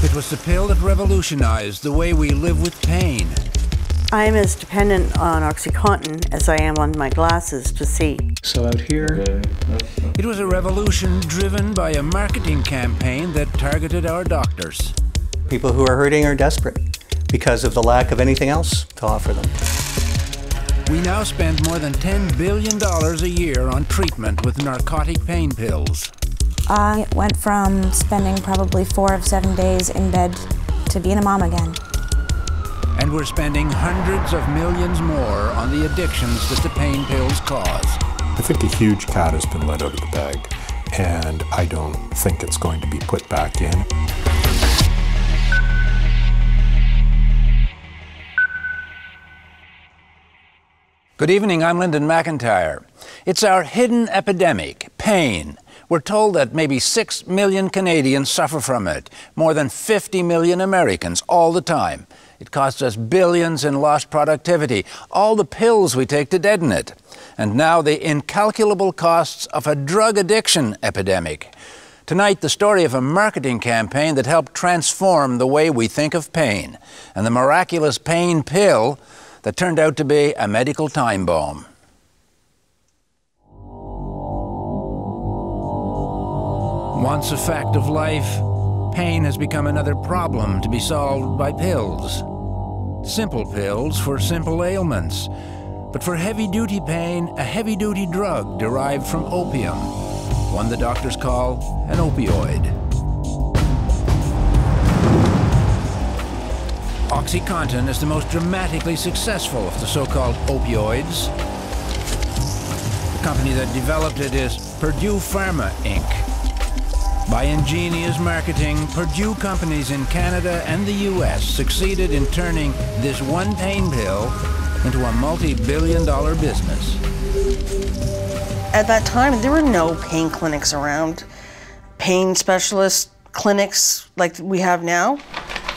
It was the pill that revolutionized the way we live with pain. I'm as dependent on OxyContin as I am on my glasses to see. So out here. It was a revolution driven by a marketing campaign that targeted our doctors. People who are hurting are desperate because of the lack of anything else to offer them. We now spend more than $10 billion a year on treatment with narcotic pain pills. I went from spending probably 4 of 7 days in bed to being a mom again. And we're spending hundreds of millions more on the addictions that the pain pills cause. I think a huge cat has been let out of the bag, and I don't think it's going to be put back in. Good evening, I'm Linden MacIntyre. It's our hidden epidemic, pain. We're told that maybe 6 million Canadians suffer from it, more than 50 million Americans all the time. It costs us billions in lost productivity, all the pills we take to deaden it, and now the incalculable costs of a drug addiction epidemic. Tonight, the story of a marketing campaign that helped transform the way we think of pain, and the miraculous pain pill that turned out to be a medical time bomb. Once a fact of life, pain has become another problem to be solved by pills. Simple pills for simple ailments. But for heavy-duty pain, a heavy-duty drug derived from opium, one the doctors call an opioid. OxyContin is the most dramatically successful of the so-called opioids. The company that developed it is Purdue Pharma, Inc. By ingenious marketing, Purdue companies in Canada and the US succeeded in turning this one pain pill into a multi-billion-dollar business. At that time, there were no pain clinics around, pain specialist clinics like we have now.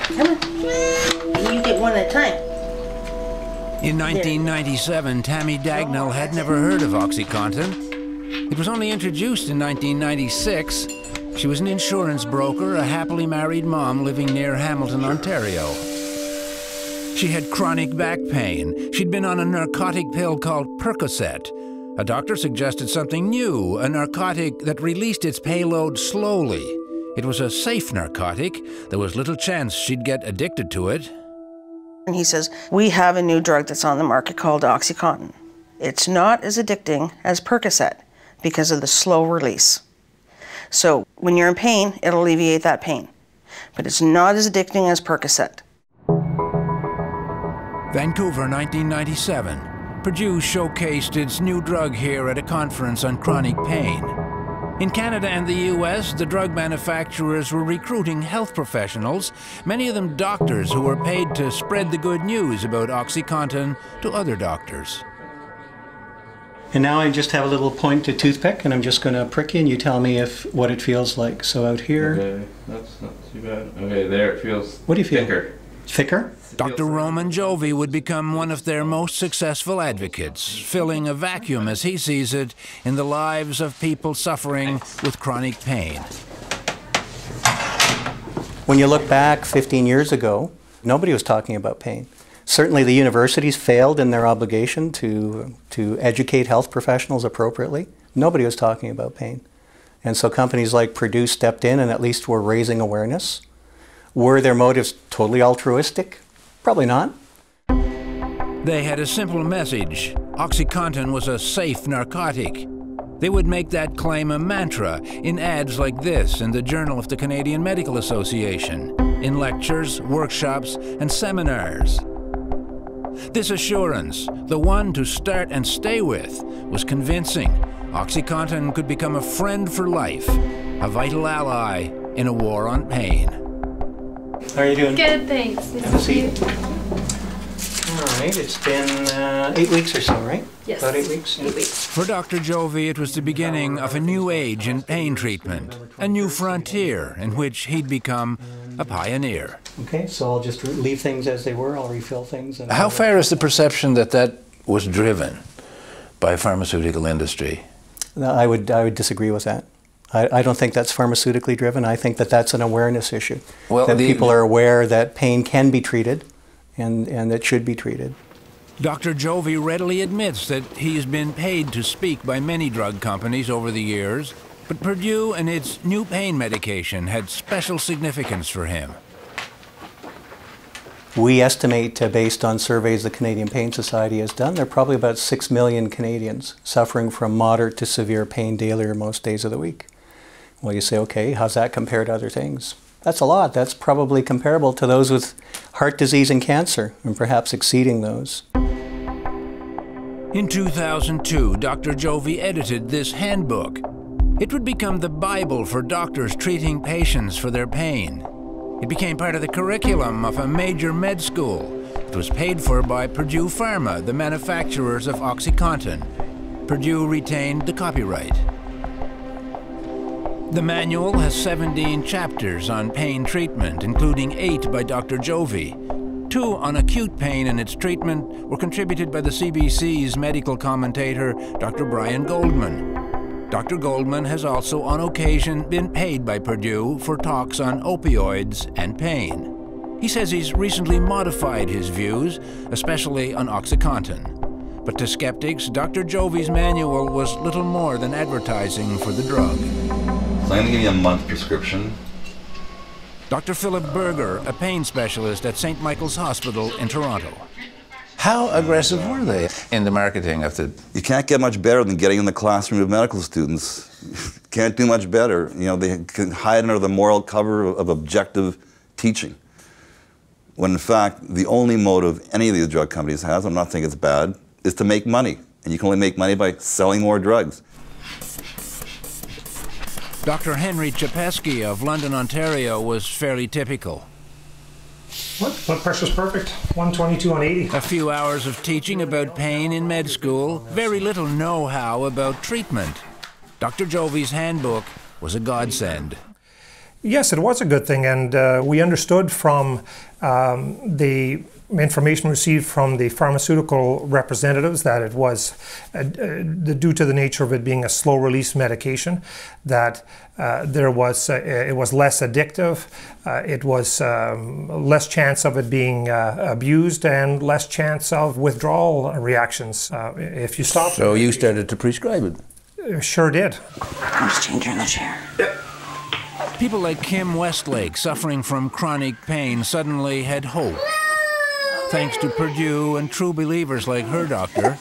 Come on, you get one at a time. In 1997, Tammy Dagnall had never heard of OxyContin. It was only introduced in 1996. She was an insurance broker, a happily married mom living near Hamilton, Ontario. She had chronic back pain. She'd been on a narcotic pill called Percocet. A doctor suggested something new, a narcotic that released its payload slowly. It was a safe narcotic. There was little chance she'd get addicted to it. And he says, we have a new drug that's on the market called OxyContin. It's not as addicting as Percocet because of the slow release. So when you're in pain, it'll alleviate that pain. But it's not as addicting as Percocet. Vancouver, 1997. Purdue showcased its new drug here at a conference on chronic pain. In Canada and the US, the drug manufacturers were recruiting health professionals, many of them doctors who were paid to spread the good news about OxyContin to other doctors. And now I just have a little pointed toothpick, and I'm just going to prick you, and you tell me what it feels like. So out here. Okay, that's not too bad. Okay, there it feels. What do you feel? Thicker. Thicker? Dr. Roman Jovi would become one of their most successful advocates, filling a vacuum, as he sees it, in the lives of people suffering with chronic pain. When you look back 15 years ago, nobody was talking about pain. Certainly the universities failed in their obligation to educate health professionals appropriately. Nobody was talking about pain. And so companies like Purdue stepped in and at least were raising awareness. Were their motives totally altruistic? Probably not. They had a simple message. OxyContin was a safe narcotic. They would make that claim a mantra in ads like this in the Journal of the Canadian Medical Association, in lectures, workshops, and seminars. This assurance, the one to start and stay with, was convincing. OxyContin could become a friend for life, a vital ally in a war on pain. How are you doing? Good, thanks. Have a seat. All right, it's been 8 weeks or so, right? Yes. About 8 weeks? 8 weeks. For Dr. Jovi, it was the beginning of a new age in pain treatment, a new frontier in which he'd become a pioneer. Okay, so I'll just leave things as they were. I'll refill things. And How far is the perception that that was driven by pharmaceutical industry? I would disagree with that. I don't think that's pharmaceutically driven. I think that that's an awareness issue. Well, that people are aware that pain can be treated and it should be treated. Dr. Jovi readily admits that he's been paid to speak by many drug companies over the years, but Purdue and its new pain medication had special significance for him. We estimate, based on surveys the Canadian Pain Society has done, there are probably about 6 million Canadians suffering from moderate to severe pain daily or most days of the week. Well, you say, okay, how's that compare to other things? That's a lot. That's probably comparable to those with heart disease and cancer, and perhaps exceeding those. In 2002, Dr. Jovi edited this handbook. It would become the Bible for doctors treating patients for their pain. It became part of the curriculum of a major med school. It was paid for by Purdue Pharma, the manufacturers of OxyContin. Purdue retained the copyright. The manual has 17 chapters on pain treatment, including 8 by Dr. Jovi. 2 on acute pain and its treatment were contributed by the CBC's medical commentator, Dr. Brian Goldman. Dr. Goldman has also on occasion been paid by Purdue for talks on opioids and pain. He says he's recently modified his views, especially on OxyContin. But to skeptics, Dr. Jovi's manual was little more than advertising for the drug. So I'm going to give you a month prescription. Dr. Philip Berger, a pain specialist at St. Michael's Hospital in Toronto. How aggressive were they in the marketing of the... You can't get much better than getting in the classroom of medical students. Can't do much better. You know, they can hide under the moral cover of objective teaching. When in fact, the only motive any of these drug companies has, I'm not saying it's bad, is to make money. And you can only make money by selling more drugs. Dr. Henry Chapesky of London, Ontario was fairly typical. Blood pressure's perfect, 122 on 80. A few hours of teaching about pain in med school, very little know-how about treatment. Dr. Jovi's handbook was a godsend. Yes, it was a good thing, and we understood from the information received from the pharmaceutical representatives that it was, due to the nature of it being a slow-release medication, that it was less addictive, it was less chance of it being abused, and less chance of withdrawal reactions if you stop. So you started to prescribe it? Sure did. I'll just change her in the chair. Yep. People like Kim Westlake, suffering from chronic pain, suddenly had hope. Thanks to Purdue and true believers like her doctor.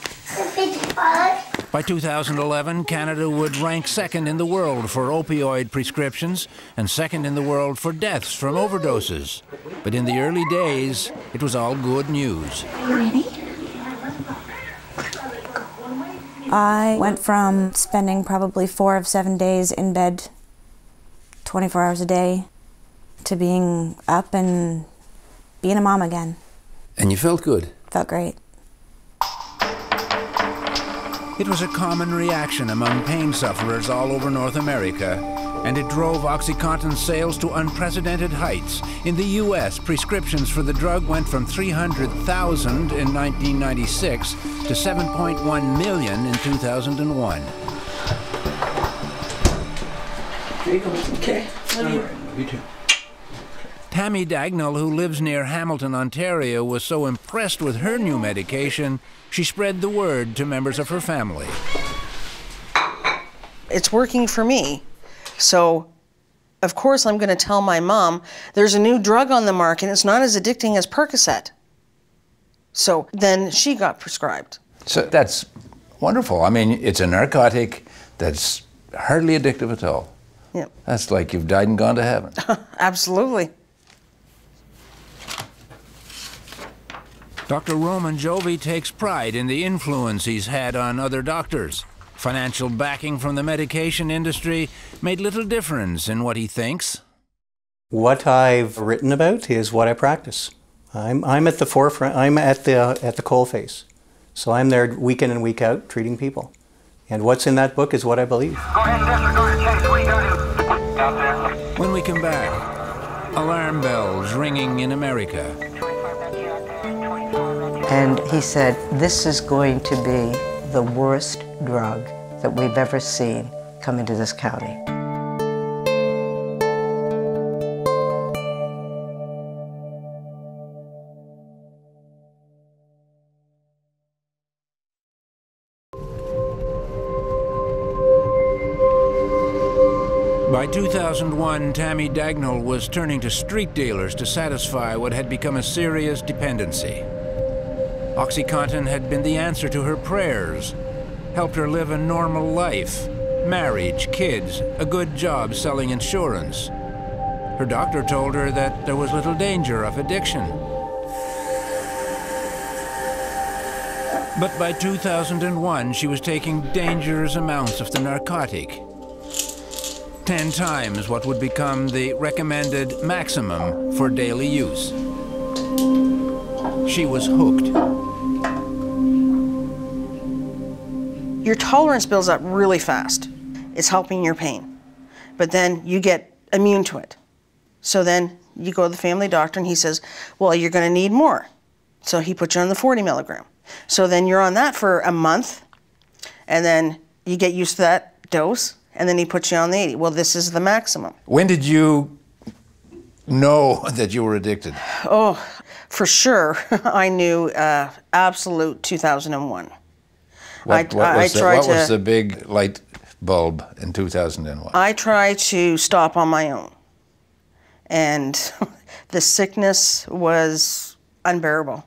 By 2011, Canada would rank second in the world for opioid prescriptions and second in the world for deaths from overdoses. But in the early days, it was all good news. Are you ready? I went from spending probably 4 of 7 days in bed, 24 hours a day, to being up and being a mom again. And you felt good? Felt great. It was a common reaction among pain sufferers all over North America, and it drove OxyContin sales to unprecedented heights. In the U.S., prescriptions for the drug went from 300,000 in 1996 to 7.1 million in 2001. There you go. Okay. Love you. You too. Tammy Dagnall, who lives near Hamilton, Ontario, was so impressed with her new medication, she spread the word to members of her family. It's working for me. So, of course, I'm going to tell my mom, there's a new drug on the market, it's not as addicting as Percocet. So then she got prescribed. So that's wonderful. I mean, it's a narcotic that's hardly addictive at all. Yep. That's like you've died and gone to heaven. Absolutely. Dr. Roman Jovi takes pride in the influence he's had on other doctors. Financial backing from the medication industry made little difference in what he thinks. What I've written about is what I practice. I'm at the forefront. I'm at the coalface. So I'm there week in and week out treating people. And what's in that book is what I believe. Go ahead, Mister. Go ahead, Chase. What do you got to do? Out there. When we come back, alarm bells ringing in America. And he said, this is going to be the worst drug that we've ever seen come into this county. By 2001, Tammy Dagnall was turning to street dealers to satisfy what had become a serious dependency. OxyContin had been the answer to her prayers, helped her live a normal life, marriage, kids, a good job selling insurance. Her doctor told her that there was little danger of addiction. But by 2001, she was taking dangerous amounts of the narcotic. 10 times what would become the recommended maximum for daily use. She was hooked. Your tolerance builds up really fast. It's helping your pain. But then you get immune to it. So then you go to the family doctor and he says, well, you're going to need more. So he puts you on the 40 milligram. So then you're on that for a month, and then you get used to that dose, and then he puts you on the 80. Well, this is the maximum. When did you know that you were addicted? Oh, for sure. I knew absolute 2001. What was the big light bulb in 2001? I tried to stop on my own, and the sickness was unbearable.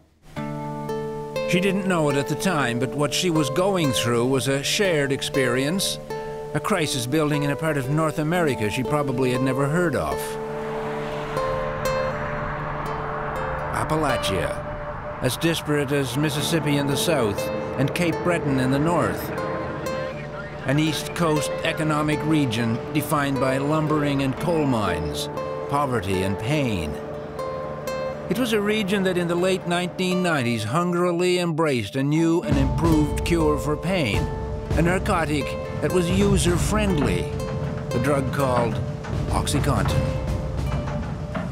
She didn't know it at the time, but what she was going through was a shared experience, a crisis building in a part of North America she probably had never heard of. Appalachia, as disparate as Mississippi in the south and Cape Breton in the north. An East Coast economic region defined by lumbering and coal mines, poverty and pain. It was a region that in the late 1990s hungrily embraced a new and improved cure for pain, a narcotic that was user-friendly, the drug called OxyContin.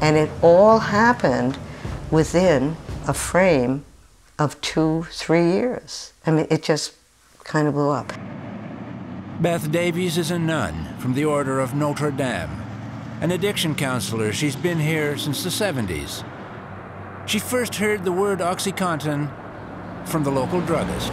And it all happened within a frame of 2-3 years. I mean, it just kind of blew up. Beth Davies is a nun from the Order of Notre Dame, an addiction counselor. She's been here since the 70s. She first heard the word OxyContin from the local druggist.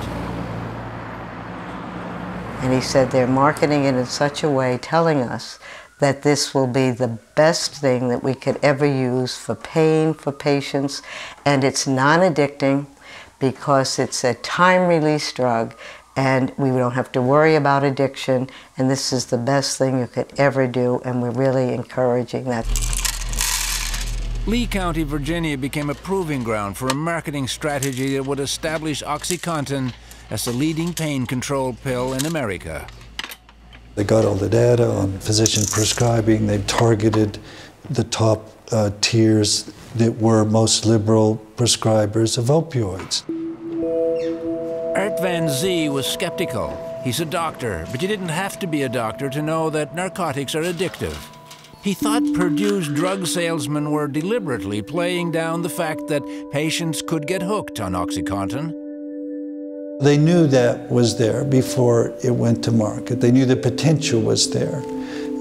And he said they're marketing it in such a way, telling us that this will be the best thing that we could ever use for pain, for patients, and it's non-addicting because it's a time-release drug, and we don't have to worry about addiction, and this is the best thing you could ever do, and we're really encouraging that. Lee County, Virginia became a proving ground for a marketing strategy that would establish OxyContin as the leading pain control pill in America. They got all the data on physician prescribing. They targeted the top tiers that were most liberal prescribers of opioids. Art Van Zee was skeptical. He's a doctor, but you didn't have to be a doctor to know that narcotics are addictive. He thought Purdue's drug salesmen were deliberately playing down the fact that patients could get hooked on OxyContin. They knew that was there before it went to market. They knew the potential was there.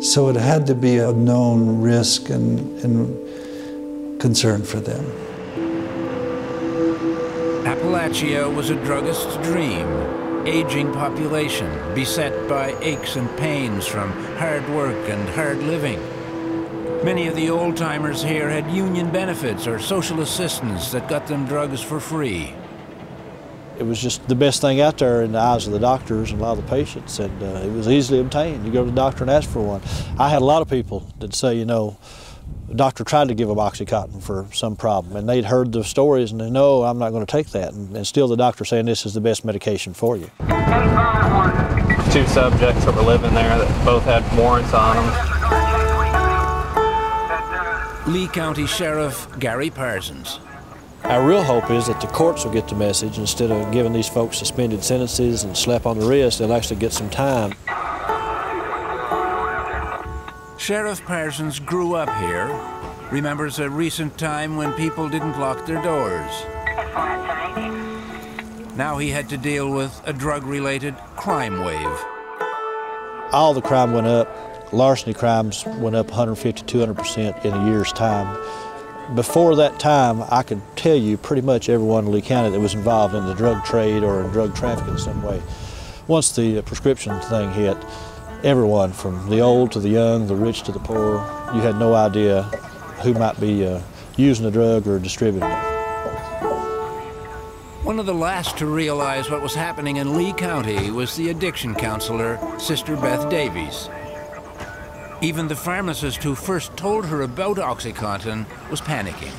So it had to be a known risk and concern for them. Appalachia was a druggist's dream. Aging population, beset by aches and pains from hard work and hard living. Many of the old-timers here had union benefits or social assistance that got them drugs for free. It was just the best thing out there in the eyes of the doctors and a lot of the patients, and it was easily obtained. You go to the doctor and ask for one. I had a lot of people that say, you know, the doctor tried to give them OxyContin for some problem, and they'd heard the stories and they know I'm not going to take that, and still the doctor saying this is the best medication for you. 2 subjects that were living there that both had warrants on them. Lee County Sheriff Gary Parsons. Our real hope is that the courts will get the message. Instead of giving these folks suspended sentences and slap on the wrist, they'll actually get some time. Sheriff Parsons grew up here, remembers a recent time when people didn't lock their doors. Now he had to deal with a drug-related crime wave. All the crime went up. Larceny crimes went up 150, 200% in a year's time. Before that time, I could tell you pretty much everyone in Lee County that was involved in the drug trade or in drug trafficking in some way. Once the prescription thing hit, everyone from the old to the young, the rich to the poor. You had no idea who might be using the drug or distributing it. One of the last to realize what was happening in Lee County was the addiction counselor, Sister Beth Davies. Even the pharmacist who first told her about OxyContin was panicking.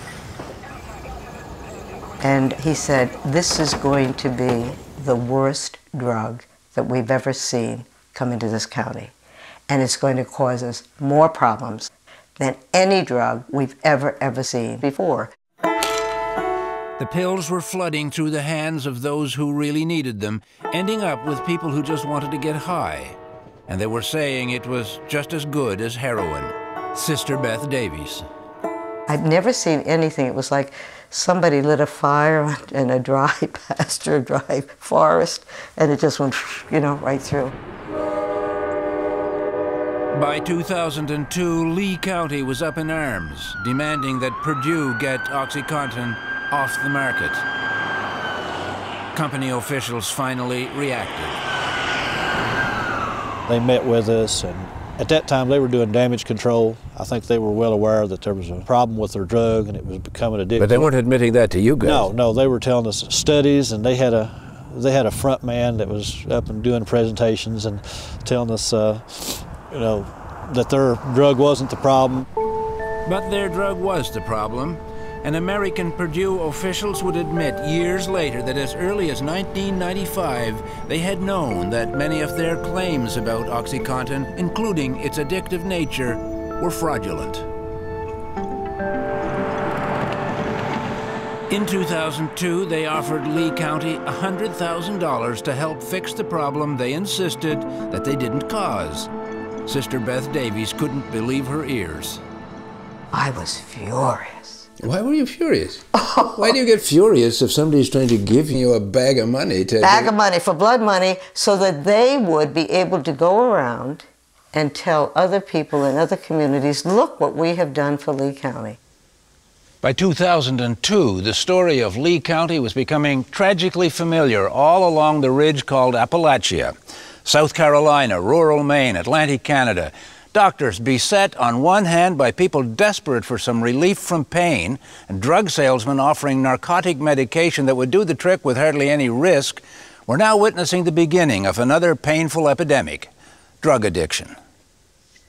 And he said, this is going to be the worst drug that we've ever seen come into this county. And it's going to cause us more problems than any drug we've ever seen before. The pills were flooding through the hands of those who really needed them, ending up with people who just wanted to get high. And they were saying it was just as good as heroin. Sister Beth Davies. I'd never seen anything. It was like somebody lit a fire in a dry pasture, dry forest, and it just went, you know, right through. By 2002, Lee County was up in arms, demanding that Purdue get OxyContin off the market. Company officials finally reacted. They met with us, and at that time they were doing damage control. I think they were well aware that there was a problem with their drug and it was becoming addictive. But they weren't admitting that to you guys. No, they were telling us studies, and they had a front man that was up and doing presentations and telling us, you know, that their drug wasn't the problem. But their drug was the problem. And American Purdue officials would admit years later that as early as 1995, they had known that many of their claims about OxyContin, including its addictive nature, were fraudulent. In 2002, they offered Lee County $100,000 to help fix the problem they insisted that they didn't cause. Sister Beth Davies couldn't believe her ears. I was furious. Why were you furious? Why do you get furious if somebody's trying to give you a bag of money to... Bag of money for blood money, so that they would be able to go around and tell other people in other communities, look what we have done for Lee County. By 2002, the story of Lee County was becoming tragically familiar all along the ridge called Appalachia. South Carolina, rural Maine, Atlantic Canada. Doctors beset on one hand by people desperate for some relief from pain, and drug salesmen offering narcotic medication that would do the trick with hardly any risk. We're now witnessing the beginning of another painful epidemic, drug addiction.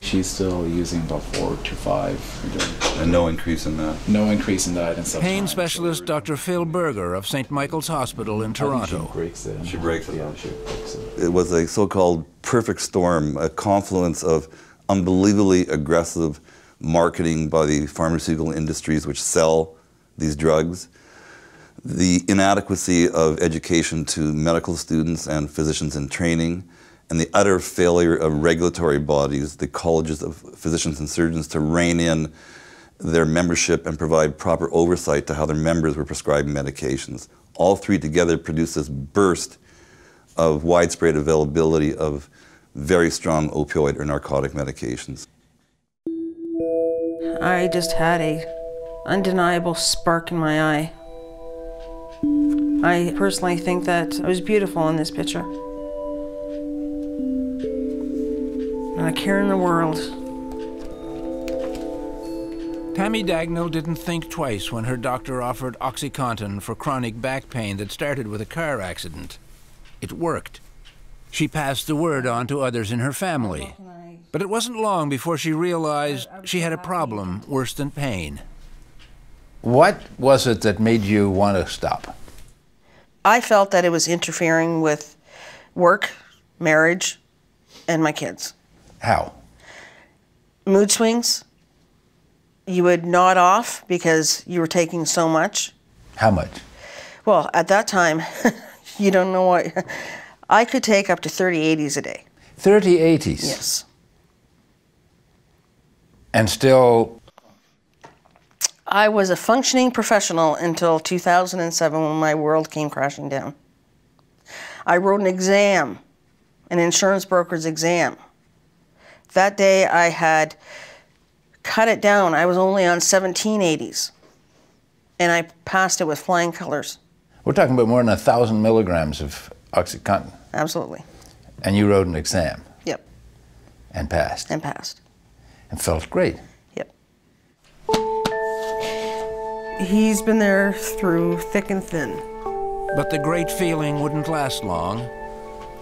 She's still using about 4 to 5. And no increase in that? No increase in that. And pain specialist Dr. Phil Berger of St. Michael's Hospital in Toronto. She breaks it. She breaks it. Yeah, she breaks it. It was a so-called perfect storm, a confluence of unbelievably aggressive marketing by the pharmaceutical industries which sell these drugs, the inadequacy of education to medical students and physicians in training, and the utter failure of regulatory bodies, the colleges of physicians and surgeons, to rein in their membership and provide proper oversight to how their members were prescribed medications. All three together produced this burst of widespread availability of very strong opioid or narcotic medications. I just had a undeniable spark in my eye. I personally think that I was beautiful in this picture. Not a care in the world. Tammy Dagnall didn't think twice when her doctor offered OxyContin for chronic back pain that started with a car accident. It worked. She passed the word on to others in her family. But it wasn't long before she realized she had a problem worse than pain. What was it that made you want to stop? I felt that it was interfering with work, marriage, and my kids. How? Mood swings. You would nod off because you were taking so much. How much? Well, at that time, you don't know what... I could take up to 30 80s a day. 30 80s? Yes. And still... I was a functioning professional until 2007 when my world came crashing down. I wrote an exam, an insurance broker's exam. That day I had cut it down. I was only on 1780s. And I passed it with flying colors. We're talking about more than 1,000 milligrams of OxyContin. Absolutely. And you wrote an exam. Yep. And passed. And passed. And felt great. Yep. He's been there through thick and thin. But the great feeling wouldn't last long.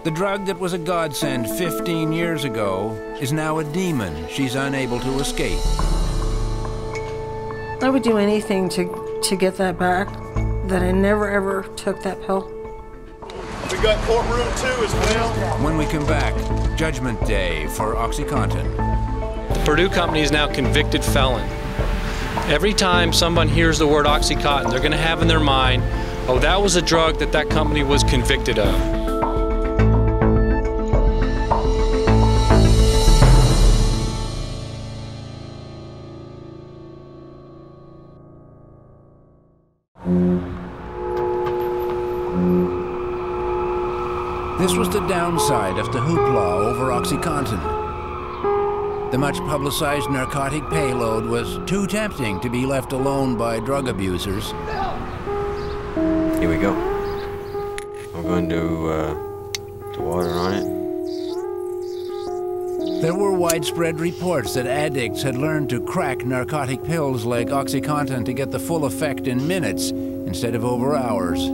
The drug that was a godsend 15 years ago is now a demon she's unable to escape. I would do anything to get that back, that I never ever took that pill. We got courtroom 2 as well. When we come back, Judgment Day for OxyContin. The Purdue company is now convicted felon. Every time someone hears the word OxyContin, they're going to have in their mind, oh, that was a drug that that company was convicted of. This was the downside of the hoopla over OxyContin. The much-publicized narcotic payload was too tempting to be left alone by drug abusers. Here we go. I'm going to water on it. There were widespread reports that addicts had learned to crack narcotic pills like OxyContin to get the full effect in minutes instead of over hours.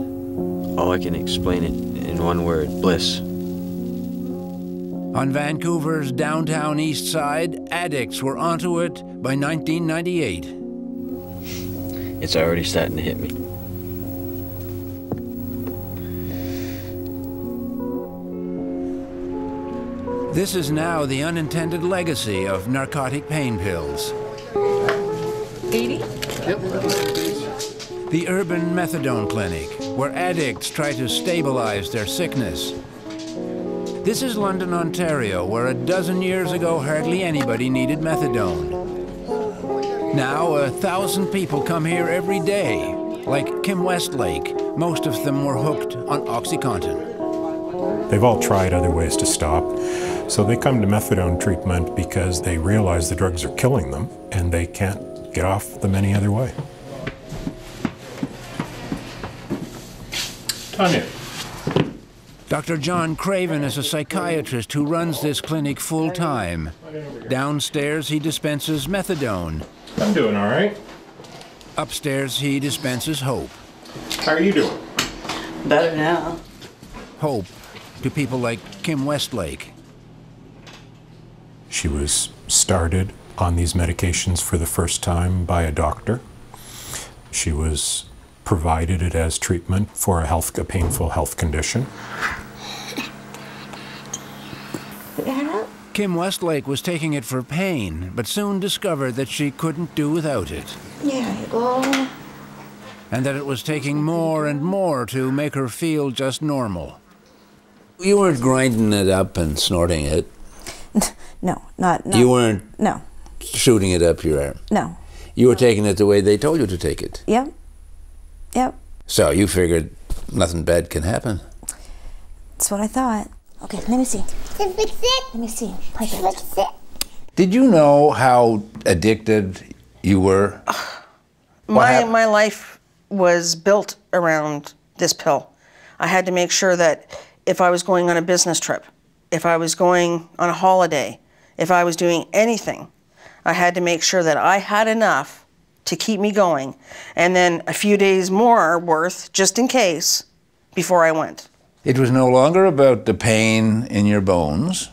All I can explain it in one word: bliss. On Vancouver's downtown east side, addicts were onto it by 1998. It's already starting to hit me. This is now the unintended legacy of narcotic pain pills. 80? Yep. The urban methadone clinic, where addicts try to stabilize their sickness. This is London, Ontario, where a dozen years ago hardly anybody needed methadone. Now 1,000 people come here every day, like Kim Westlake. Most of them were hooked on OxyContin. They've all tried other ways to stop, so they come to methadone treatment because they realize the drugs are killing them and they can't get off them any other way. Tanya. Dr. John Craven is a psychiatrist who runs this clinic full-time. Downstairs, he dispenses methadone. I'm doing all right. Upstairs, he dispenses hope. How are you doing? Better now. Hope to people like Kim Westlake. She was started on these medications for the first time by a doctor. She was provided it as treatment for a painful health condition. Kim Westlake was taking it for pain, but soon discovered that she couldn't do without it. Yeah, you go. And that it was taking more and more to make her feel just normal. You weren't grinding it up and snorting it. No, not. You weren't No. shooting it up your arm. No. You were taking it the way they told you to take it. Yep. Yep. So you figured nothing bad can happen. That's what I thought. Okay, let me see. Let me see. Perfect. Did you know how addicted you were? My life was built around this pill. I had to make sure that if I was going on a business trip, if I was going on a holiday, if I was doing anything, I had to make sure that I had enough to keep me going, and then a few days more worth, just in case, before I went. It was no longer about the pain in your bones.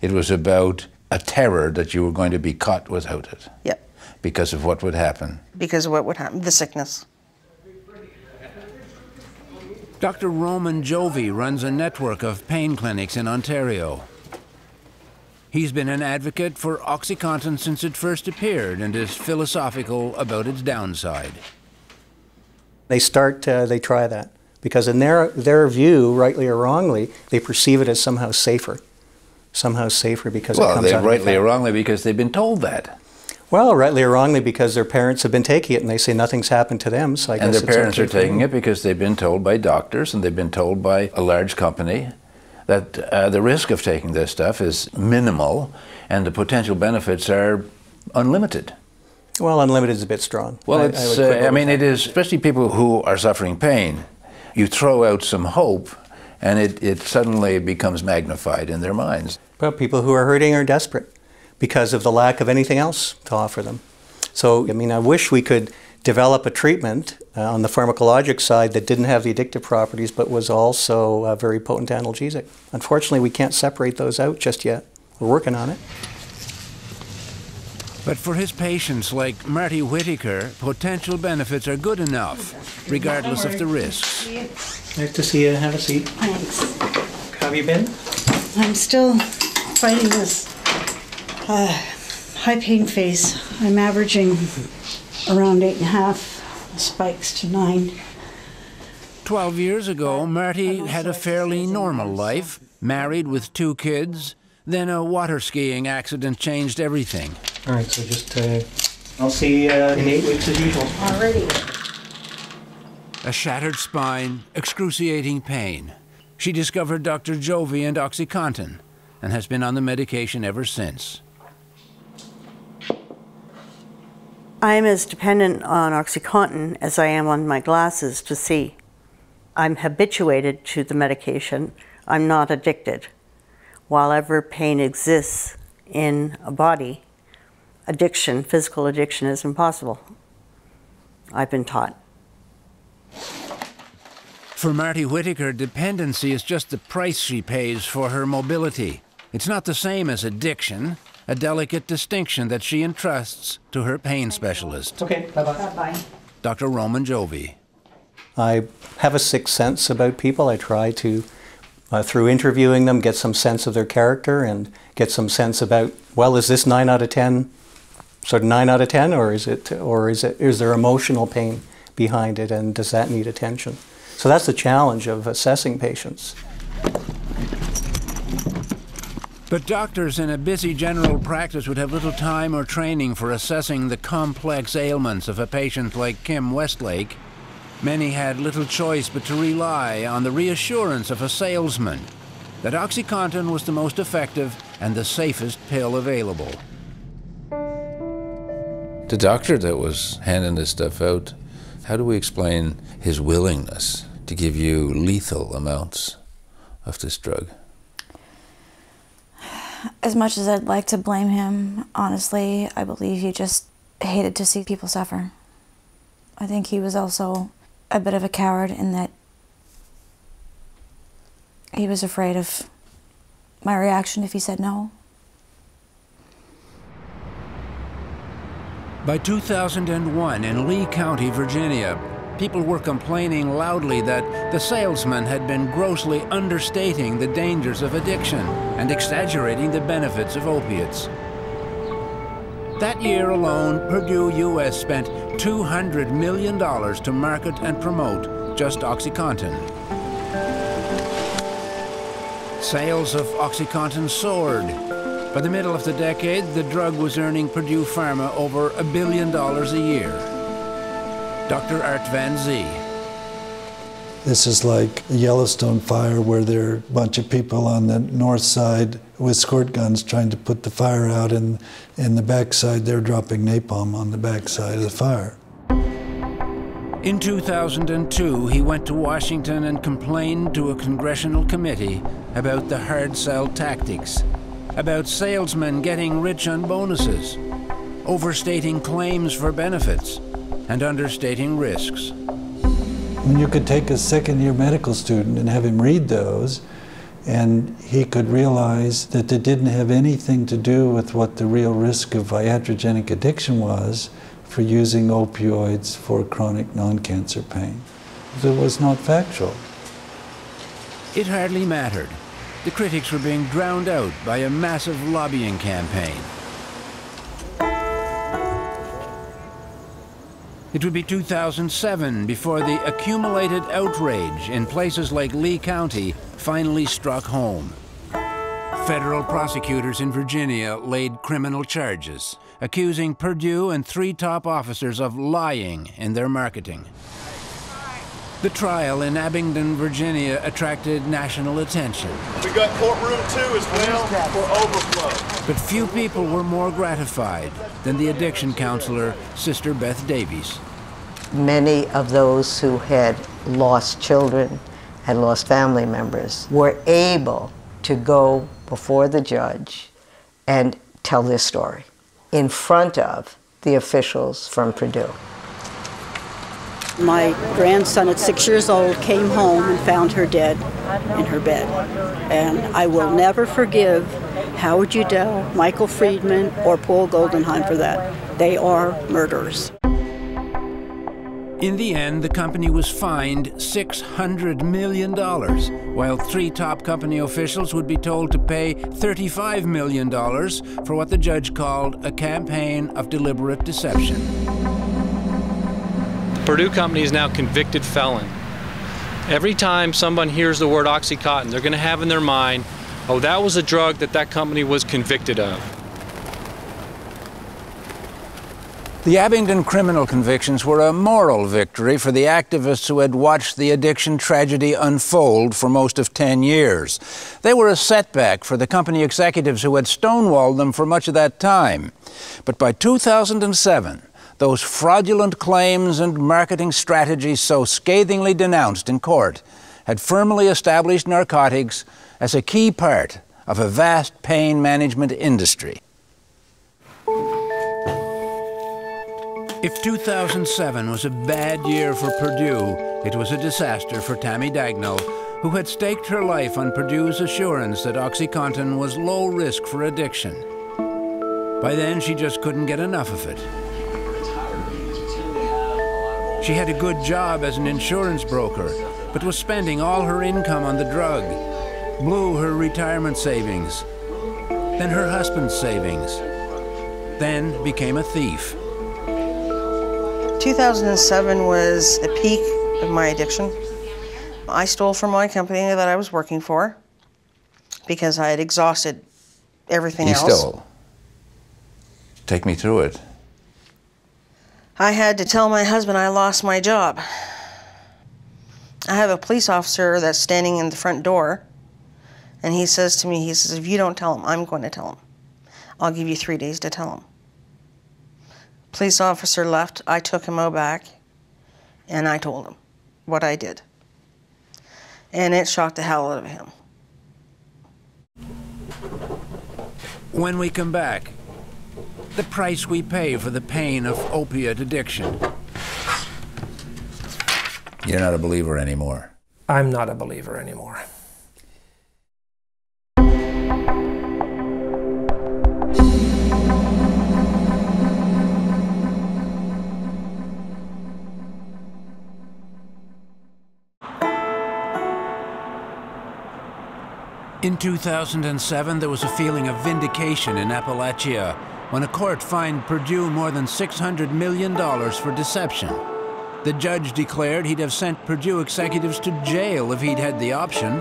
It was about a terror that you were going to be caught without it. Yep. Because of what would happen. Because of what would happen, the sickness. Dr. Roman Jovi runs a network of pain clinics in Ontario. He's been an advocate for OxyContin since it first appeared and is philosophical about its downside. They try that. Because in their view, rightly or wrongly, they perceive it as somehow safer. Somehow safer because it comes out of the rightly or wrongly because they've been told that. Well, rightly or wrongly because their parents have been taking it and they say nothing's happened to them, so I guess and their it's parents okay are taking it because they've been told by doctors and they've been told by a large company that the risk of taking this stuff is minimal and the potential benefits are unlimited. Well, unlimited is a bit strong. Well, I mean, it is, especially people who are suffering pain. You throw out some hope and it suddenly becomes magnified in their minds. Well, people who are hurting are desperate because of the lack of anything else to offer them. So, I mean, I wish we could develop a treatment on the pharmacologic side that didn't have the addictive properties but was also very potent analgesic. Unfortunately, we can't separate those out just yet. We're working on it. But for his patients like Marty Whitaker, potential benefits are good enough, regardless of the risks. Nice to see you. Have a seat. Thanks. How have you been? I'm still fighting this high pain phase. I'm averaging around 8.5 spikes to 9. 12 years ago, Marty had a fairly normal life, married with 2 kids. Then a water skiing accident changed everything. All right, so just, I'll see you in 8 weeks as usual. Already. A shattered spine, excruciating pain. She discovered Dr. Jovi and OxyContin and has been on the medication ever since. I'm as dependent on OxyContin as I am on my glasses to see. I'm habituated to the medication. I'm not addicted. While ever pain exists in a body, addiction, physical addiction, is impossible. I've been taught. For Marty Whitaker, dependency is just the price she pays for her mobility. It's not the same as addiction, a delicate distinction that she entrusts to her pain specialist. Okay, bye-bye. Bye-bye. Dr. Roman Jovi. I have a sixth sense about people. I try to, through interviewing them, get some sense of their character and get some sense about, well, is this 9 out of 10, sort of 9 out of 10, or is there emotional pain behind it, and does that need attention? So that's the challenge of assessing patients. But doctors in a busy general practice would have little time or training for assessing the complex ailments of a patient like Kim Westlake. Many had little choice but to rely on the reassurance of a salesman that OxyContin was the most effective and the safest pill available. The doctor that was handing this stuff out, how do we explain his willingness to give you lethal amounts of this drug? As much as I'd like to blame him, honestly, I believe he just hated to see people suffer. I think he was also a bit of a coward in that he was afraid of my reaction if he said no. By 2001, in Lee County, Virginia, people were complaining loudly that the salesman had been grossly understating the dangers of addiction and exaggerating the benefits of opiates. That year alone, Purdue, US spent $200 million to market and promote just OxyContin. Sales of OxyContin soared. By the middle of the decade, the drug was earning Purdue Pharma over $1 billion a year. Dr. Art Van Zee. This is like a Yellowstone fire where there are a bunch of people on the north side with squirt guns trying to put the fire out, and in the backside they're dropping napalm on the backside of the fire. In 2002, he went to Washington and complained to a congressional committee about the hard sell tactics, about salesmen getting rich on bonuses, overstating claims for benefits, and understating risks. When you could take a second-year medical student and have him read those, and he could realize that they didn't have anything to do with what the real risk of iatrogenic addiction was for using opioids for chronic non-cancer pain. It was not factual. It hardly mattered. The critics were being drowned out by a massive lobbying campaign. It would be 2007 before the accumulated outrage in places like Lee County finally struck home. Federal prosecutors in Virginia laid criminal charges, accusing Purdue and 3 top officers of lying in their marketing. The trial in Abingdon, Virginia attracted national attention. We got courtroom 2 as well for overflow. But few people were more gratified than the addiction counselor, Sister Beth Davies. Many of those who had lost children had lost family members, were able to go before the judge and tell their story in front of the officials from Purdue. My grandson at 6 years old came home and found her dead in her bed. And I will never forgive Howard Udell, Michael Friedman, or Paul Goldenheim for that. They are murderers. In the end, the company was fined $600 million, while 3 top company officials would be told to pay $35 million for what the judge called a campaign of deliberate deception. The Purdue company is now convicted felon. Every time someone hears the word OxyContin, they're going to have in their mind, oh, that was a drug that that company was convicted of. The Abingdon criminal convictions were a moral victory for the activists who had watched the addiction tragedy unfold for most of 10 years. They were a setback for the company executives who had stonewalled them for much of that time. But by 2007, those fraudulent claims and marketing strategies so scathingly denounced in court had firmly established narcotics as a key part of a vast pain management industry. If 2007 was a bad year for Purdue, it was a disaster for Tammy Dagnall, who had staked her life on Purdue's assurance that OxyContin was low risk for addiction. By then, she just couldn't get enough of it. She had a good job as an insurance broker, but was spending all her income on the drug, blew her retirement savings, then her husband's savings, then became a thief. 2007 was the peak of my addiction. I stole from my company that I was working for because I had exhausted everything else. You stole? Take me through it. I had to tell my husband I lost my job. I have a police officer that's standing in the front door, and he says to me, he says, if you don't tell him, I'm going to tell him. I'll give you 3 days to tell him. Police officer left, I took him out back, and I told him what I did. And it shocked the hell out of him. When we come back, the price we pay for the pain of opiate addiction. You're not a believer anymore. I'm not a believer anymore. In 2007, there was a feeling of vindication in Appalachia when a court fined Purdue more than $600 million for deception. The judge declared he'd have sent Purdue executives to jail if he'd had the option.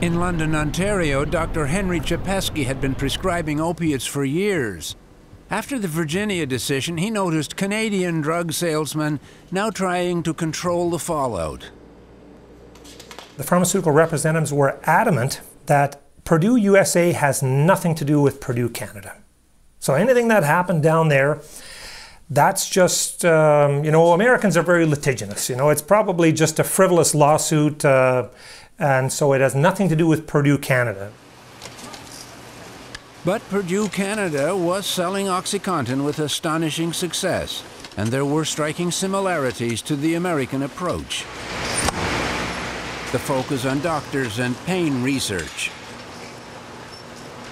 In London, Ontario, Dr. Henry Chapesky had been prescribing opiates for years. After the Virginia decision, he noticed Canadian drug salesmen now trying to control the fallout. The pharmaceutical representatives were adamant that Purdue USA has nothing to do with Purdue Canada. So anything that happened down there, that's just, you know, Americans are very litigious. You know, it's probably just a frivolous lawsuit, and so it has nothing to do with Purdue Canada. But Purdue Canada was selling OxyContin with astonishing success, and there were striking similarities to the American approach. The focus on doctors and pain research.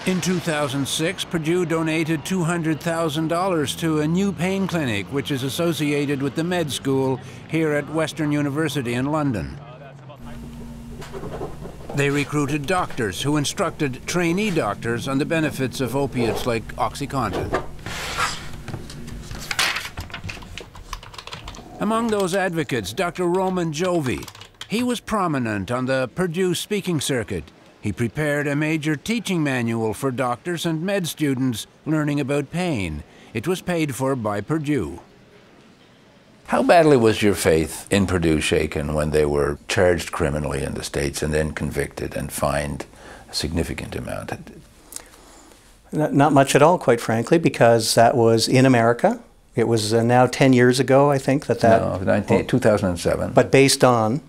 In 2006, Purdue donated $200,000 to a new pain clinic, which is associated with the med school here at Western University in London. They recruited doctors who instructed trainee doctors on the benefits of opiates like OxyContin. Among those advocates, Dr. Roman Jovi. He was prominent on the Purdue speaking circuit. He prepared a major teaching manual for doctors and med students learning about pain. It was paid for by Purdue. How badly was your faith in Purdue shaken when they were charged criminally in the States and then convicted and fined a significant amount? Not much at all, quite frankly, because that was in America. It was now 10 years ago, I think, No, 2007. But based on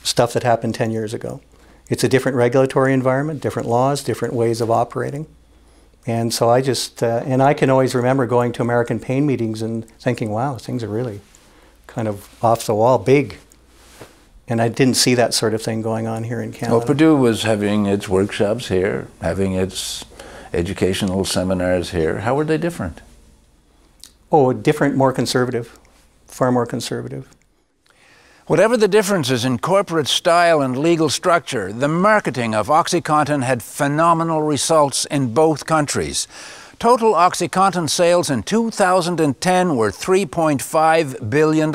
stuff that happened 10 years ago. It's a different regulatory environment, different laws, different ways of operating. And so I just, and I can always remember going to American pain meetings and thinking, wow, things are really kind of off the wall, big. And I didn't see that sort of thing going on here in Canada. Well, Purdue was having its workshops here, having its educational seminars here. How were they different? Oh, different, more conservative, far more conservative. Whatever the differences in corporate style and legal structure, the marketing of OxyContin had phenomenal results in both countries. Total OxyContin sales in 2010 were $3.5 billion.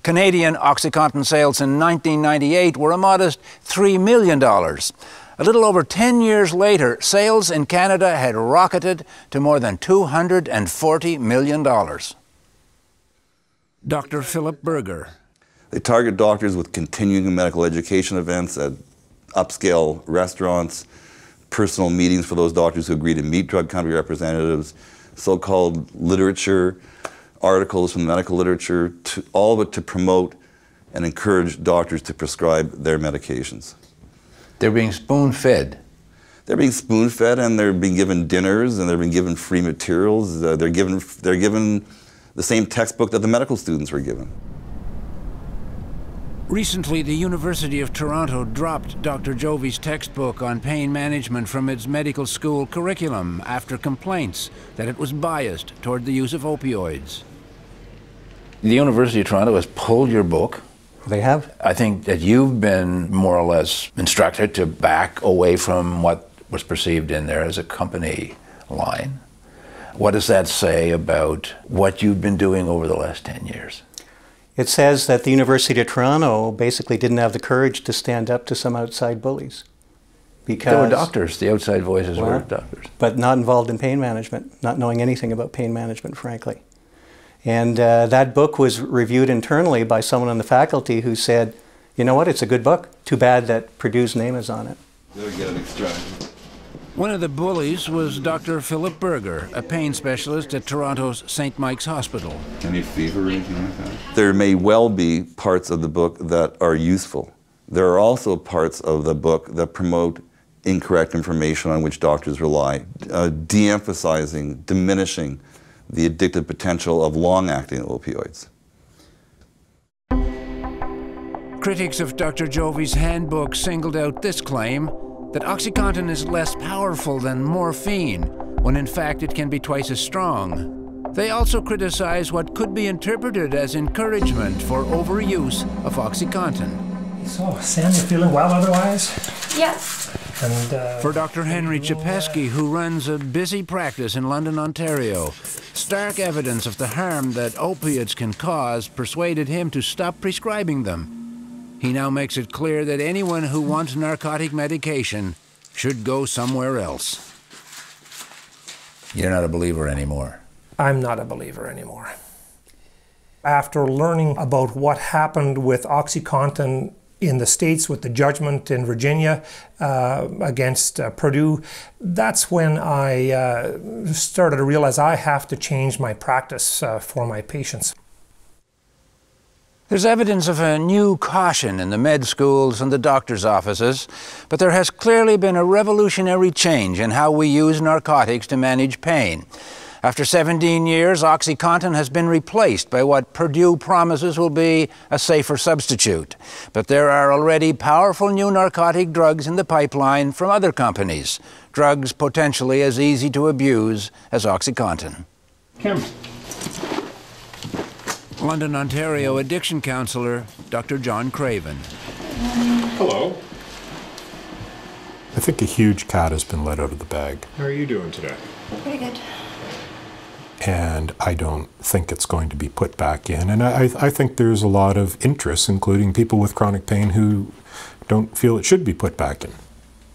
Canadian OxyContin sales in 1998 were a modest $3 million. A little over 10 years later, sales in Canada had rocketed to more than $240 million. Dr. Philip Berger. They target doctors with continuing medical education events at upscale restaurants, personal meetings for those doctors who agree to meet drug company representatives, so-called literature, articles from the medical literature, all of it to promote and encourage doctors to prescribe their medications. They're being spoon-fed. They're being spoon-fed, and they're being given dinners, and they're being given free materials. They're given the same textbook that the medical students were given. Recently, the University of Toronto dropped Dr. Jovi's textbook on pain management from its medical school curriculum after complaints that it was biased toward the use of opioids. The University of Toronto has pulled your book. They have. I think that you've been more or less instructed to back away from what was perceived in there as a company line. What does that say about what you've been doing over the last 10 years? It says that the University of Toronto basically didn't have the courage to stand up to some outside bullies. Because they were doctors. The outside voices were doctors. But not involved in pain management, not knowing anything about pain management, frankly. And that book was reviewed internally by someone on the faculty who said, you know what, it's a good book. Too bad that Purdue's name is on it. One of the bullies was Dr. Philip Berger, a pain specialist at Toronto's St. Mike's Hospital. Any fever or anything like that? There may well be parts of the book that are useful. There are also parts of the book that promote incorrect information on which doctors rely, de-emphasizing, diminishing the addictive potential of long-acting opioids. Critics of Dr. Jovi's handbook singled out this claim that OxyContin is less powerful than morphine, when in fact it can be twice as strong. They also criticize what could be interpreted as encouragement for overuse of OxyContin. So, Sam, you feeling well otherwise? Yes. And, for Dr. Henry Chapesky, who runs a busy practice in London, Ontario, stark evidence of the harm that opiates can cause persuaded him to stop prescribing them. He now makes it clear that anyone who wants narcotic medication should go somewhere else. You're not a believer anymore. I'm not a believer anymore. After learning about what happened with OxyContin in the States with the judgment in Virginia against Purdue, that's when I started to realize I have to change my practice for my patients. There's evidence of a new caution in the med schools and the doctor's offices, but there has clearly been a revolutionary change in how we use narcotics to manage pain. After 17 years, OxyContin has been replaced by what Purdue promises will be a safer substitute. But there are already powerful new narcotic drugs in the pipeline from other companies, drugs potentially as easy to abuse as OxyContin. Kim. London, Ontario addiction counselor, Dr. John Craven. Hello. I think a huge cat has been let out of the bag. How are you doing today? Pretty good. And I don't think it's going to be put back in. And I think there's a lot of interest, including people with chronic pain who don't feel it should be put back in.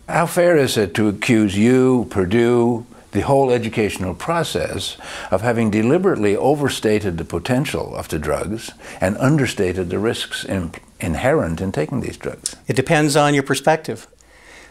How fair is it to accuse you, Purdue, the whole educational process of having deliberately overstated the potential of the drugs and understated the risks inherent in taking these drugs? It depends on your perspective.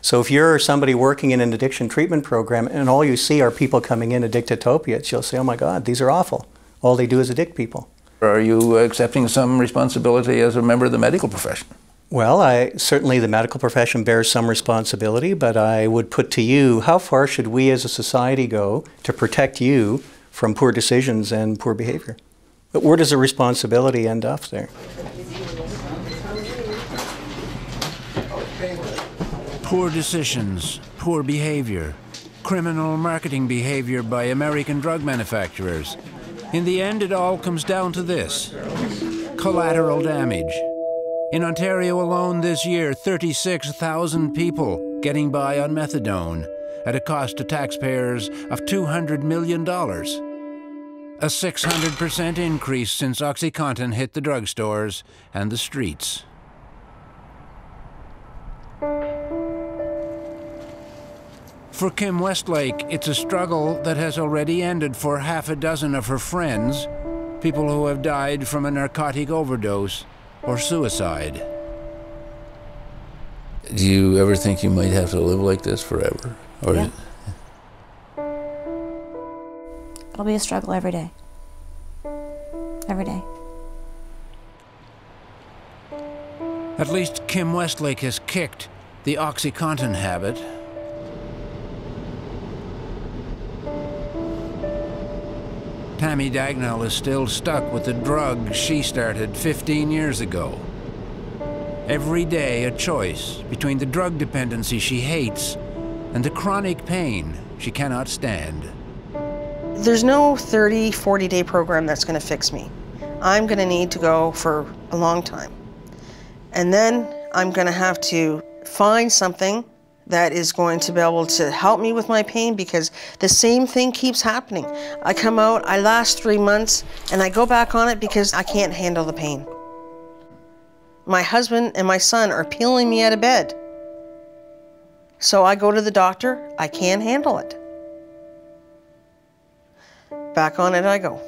So if you're somebody working in an addiction treatment program and all you see are people coming in addicted to opiates, you'll say, oh my God, these are awful. All they do is addict people. Are you accepting some responsibility as a member of the medical profession? Well, certainly the medical profession bears some responsibility, but I would put to you, how far should we as a society go to protect you from poor decisions and poor behavior? But where does the responsibility end up there? Poor decisions, poor behavior, criminal marketing behavior by American drug manufacturers. In the end, it all comes down to this: collateral damage. In Ontario alone this year, 36,000 people getting by on methadone at a cost to taxpayers of $200 million. A 600% increase since OxyContin hit the drugstores and the streets. For Kim Westlake, it's a struggle that has already ended for half a dozen of her friends, people who have died from a narcotic overdose or suicide. Do you ever think you might have to live like this forever? Or yeah. It'll be a struggle every day. Every day. At least Kim Westlake has kicked the OxyContin habit. Tammy Dagnall is still stuck with the drug she started 15 years ago. Every day a choice between the drug dependency she hates and the chronic pain she cannot stand. There's no 30, 40-day program that's going to fix me. I'm going to need to go for a long time. And then I'm going to have to find something that is going to be able to help me with my pain, because the same thing keeps happening. I come out, I last 3 months, and I go back on it because I can't handle the pain. My husband and my son are peeling me out of bed. So I go to the doctor, I can't handle it. Back on it I go.